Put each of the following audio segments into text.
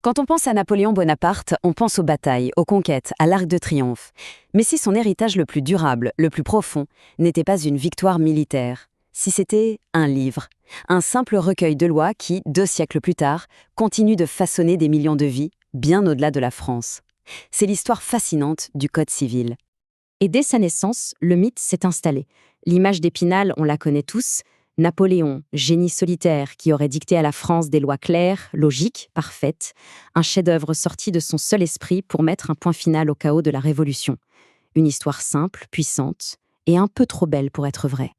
Quand on pense à Napoléon Bonaparte, on pense aux batailles, aux conquêtes, à l'Arc de Triomphe. Mais si son héritage le plus durable, le plus profond, n'était pas une victoire militaire, si c'était un livre, un simple recueil de lois qui, 2 siècles plus tard, continue de façonner des millions de vies, bien au-delà de la France. C'est l'histoire fascinante du Code civil. Et dès sa naissance, le mythe s'est installé. L'image d'Épinal, on la connaît tous. Napoléon, génie solitaire qui aurait dicté à la France des lois claires, logiques, parfaites. Un chef-d'œuvre sorti de son seul esprit pour mettre un point final au chaos de la Révolution. Une histoire simple, puissante et un peu trop belle pour être vraie.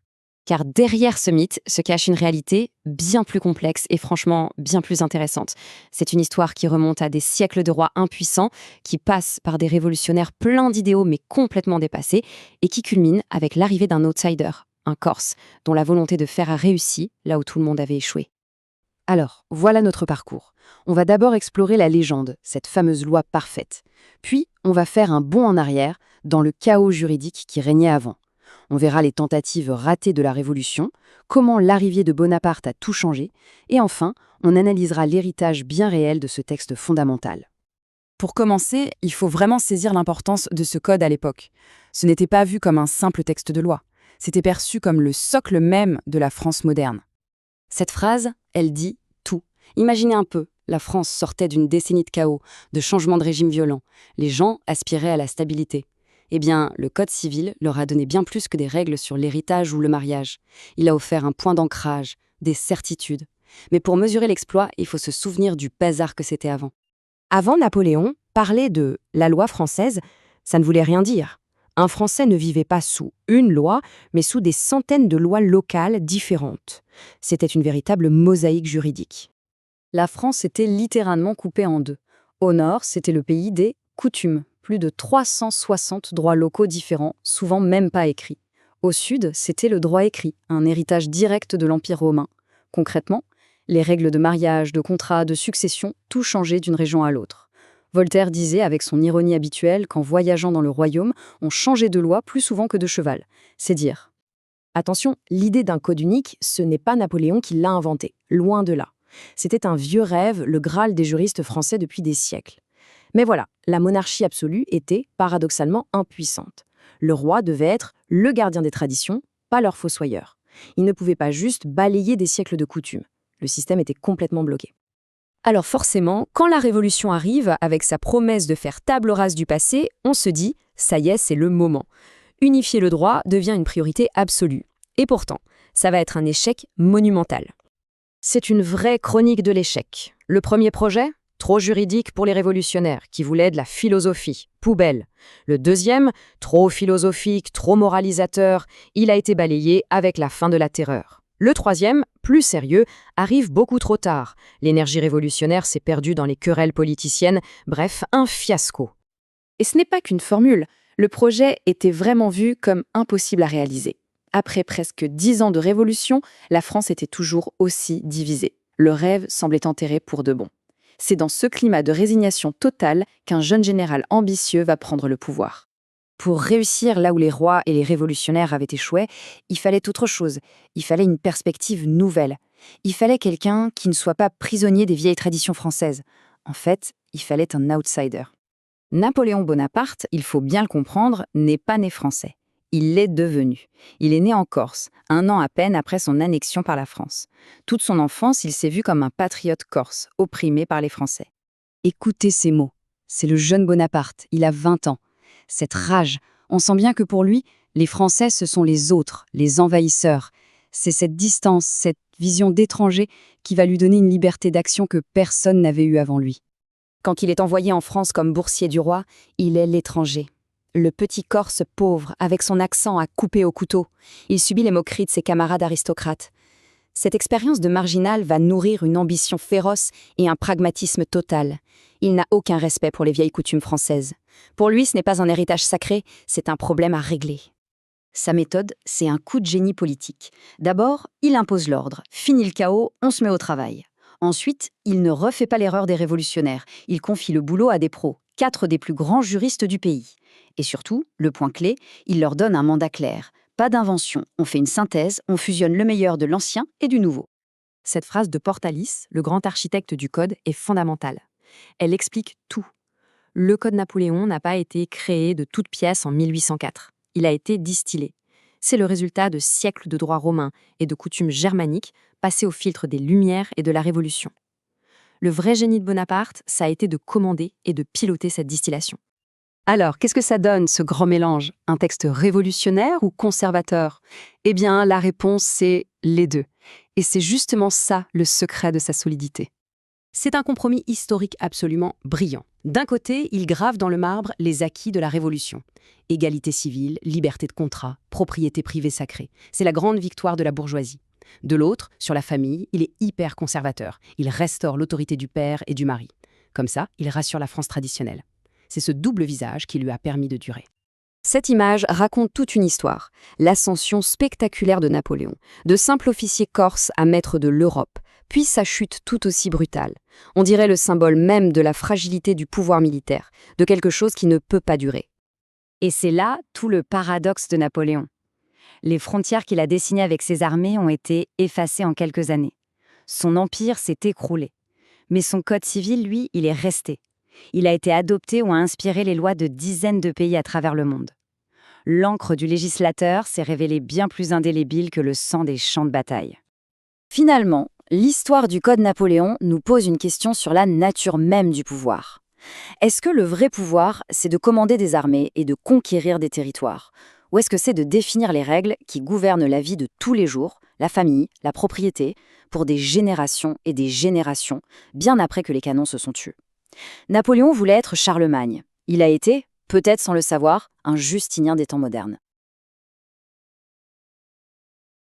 Car derrière ce mythe se cache une réalité bien plus complexe et franchement bien plus intéressante. C'est une histoire qui remonte à des siècles de rois impuissants, qui passe par des révolutionnaires pleins d'idéaux mais complètement dépassés, et qui culmine avec l'arrivée d'un outsider, un Corse, dont la volonté de faire a réussi là où tout le monde avait échoué. Alors, voilà notre parcours. On va d'abord explorer la légende, cette fameuse loi parfaite. Puis, on va faire un bond en arrière dans le chaos juridique qui régnait avant. On verra les tentatives ratées de la Révolution, comment l'arrivée de Bonaparte a tout changé, et enfin, on analysera l'héritage bien réel de ce texte fondamental. Pour commencer, il faut vraiment saisir l'importance de ce code à l'époque. Ce n'était pas vu comme un simple texte de loi, c'était perçu comme le socle même de la France moderne. Cette phrase, elle dit tout. Imaginez un peu, la France sortait d'une décennie de chaos, de changements de régime violents. Les gens aspiraient à la stabilité. Eh bien, le Code civil leur a donné bien plus que des règles sur l'héritage ou le mariage. Il a offert un point d'ancrage, des certitudes. Mais pour mesurer l'exploit, il faut se souvenir du bazar que c'était avant. Avant Napoléon, parler de la loi française, ça ne voulait rien dire. Un Français ne vivait pas sous une loi, mais sous des centaines de lois locales différentes. C'était une véritable mosaïque juridique. La France était littéralement coupée en deux. Au nord, c'était le pays des coutumes, plus de 360 droits locaux différents, souvent même pas écrits. Au sud, c'était le droit écrit, un héritage direct de l'Empire romain. Concrètement, les règles de mariage, de contrat, de succession, tout changeait d'une région à l'autre. Voltaire disait avec son ironie habituelle qu'en voyageant dans le royaume, on changeait de loi plus souvent que de cheval. C'est dire. Attention, l'idée d'un code unique, ce n'est pas Napoléon qui l'a inventé, loin de là. C'était un vieux rêve, le Graal des juristes français depuis des siècles. Mais voilà, la monarchie absolue était, paradoxalement, impuissante. Le roi devait être le gardien des traditions, pas leur fossoyeur. Il ne pouvait pas juste balayer des siècles de coutumes. Le système était complètement bloqué. Alors forcément, quand la Révolution arrive, avec sa promesse de faire table rase du passé, on se dit « ça y est, c'est le moment ». Unifier le droit devient une priorité absolue. Et pourtant, ça va être un échec monumental. C'est une vraie chronique de l'échec. Le premier projet ? Trop juridique pour les révolutionnaires, qui voulaient de la philosophie, poubelle. Le deuxième, trop philosophique, trop moralisateur, il a été balayé avec la fin de la terreur. Le troisième, plus sérieux, arrive beaucoup trop tard. L'énergie révolutionnaire s'est perdue dans les querelles politiciennes, bref, un fiasco. Et ce n'est pas qu'une formule, le projet était vraiment vu comme impossible à réaliser. Après presque 10 ans de révolution, la France était toujours aussi divisée. Le rêve semblait enterré pour de bon. C'est dans ce climat de résignation totale qu'un jeune général ambitieux va prendre le pouvoir. Pour réussir là où les rois et les révolutionnaires avaient échoué, il fallait autre chose. Il fallait une perspective nouvelle. Il fallait quelqu'un qui ne soit pas prisonnier des vieilles traditions françaises. En fait, il fallait un outsider. Napoléon Bonaparte, il faut bien le comprendre, n'est pas né français. Il l'est devenu. Il est né en Corse, 1 an à peine après son annexion par la France. Toute son enfance, il s'est vu comme un patriote corse, opprimé par les Français. Écoutez ces mots. C'est le jeune Bonaparte, il a 20 ans. Cette rage, on sent bien que pour lui, les Français, ce sont les autres, les envahisseurs. C'est cette distance, cette vision d'étranger qui va lui donner une liberté d'action que personne n'avait eue avant lui. Quand il est envoyé en France comme boursier du roi, il est l'étranger. Le petit Corse pauvre, avec son accent à couper au couteau. Il subit les moqueries de ses camarades aristocrates. Cette expérience de marginal va nourrir une ambition féroce et un pragmatisme total. Il n'a aucun respect pour les vieilles coutumes françaises. Pour lui, ce n'est pas un héritage sacré, c'est un problème à régler. Sa méthode, c'est un coup de génie politique. D'abord, il impose l'ordre. Fini le chaos, on se met au travail. Ensuite, il ne refait pas l'erreur des révolutionnaires. Il confie le boulot à des pros, 4 des plus grands juristes du pays. Et surtout, le point clé, il leur donne un mandat clair. Pas d'invention, on fait une synthèse, on fusionne le meilleur de l'ancien et du nouveau. Cette phrase de Portalis, le grand architecte du Code, est fondamentale. Elle explique tout. Le Code Napoléon n'a pas été créé de toutes pièces en 1804. Il a été distillé. C'est le résultat de siècles de droit romain et de coutumes germaniques passés au filtre des Lumières et de la Révolution. Le vrai génie de Bonaparte, ça a été de commander et de piloter cette distillation. Alors, qu'est-ce que ça donne, ce grand mélange? Un texte révolutionnaire ou conservateur? Eh bien, la réponse, c'est les deux. Et c'est justement ça, le secret de sa solidité. C'est un compromis historique absolument brillant. D'un côté, il grave dans le marbre les acquis de la Révolution. Égalité civile, liberté de contrat, propriété privée sacrée. C'est la grande victoire de la bourgeoisie. De l'autre, sur la famille, il est hyper conservateur. Il restaure l'autorité du père et du mari. Comme ça, il rassure la France traditionnelle. C'est ce double visage qui lui a permis de durer. Cette image raconte toute une histoire, l'ascension spectaculaire de Napoléon, de simple officier corse à maître de l'Europe, puis sa chute tout aussi brutale. On dirait le symbole même de la fragilité du pouvoir militaire, de quelque chose qui ne peut pas durer. Et c'est là tout le paradoxe de Napoléon. Les frontières qu'il a dessinées avec ses armées ont été effacées en quelques années. Son empire s'est écroulé. Mais son code civil, lui, il est resté. Il a été adopté ou a inspiré les lois de dizaines de pays à travers le monde. L'encre du législateur s'est révélée bien plus indélébile que le sang des champs de bataille. Finalement, l'histoire du Code Napoléon nous pose une question sur la nature même du pouvoir. Est-ce que le vrai pouvoir, c'est de commander des armées et de conquérir des territoires? Ou est-ce que c'est de définir les règles qui gouvernent la vie de tous les jours, la famille, la propriété, pour des générations et des générations, bien après que les canons se sont tus? Napoléon voulait être Charlemagne. Il a été, peut-être sans le savoir, un Justinien des temps modernes.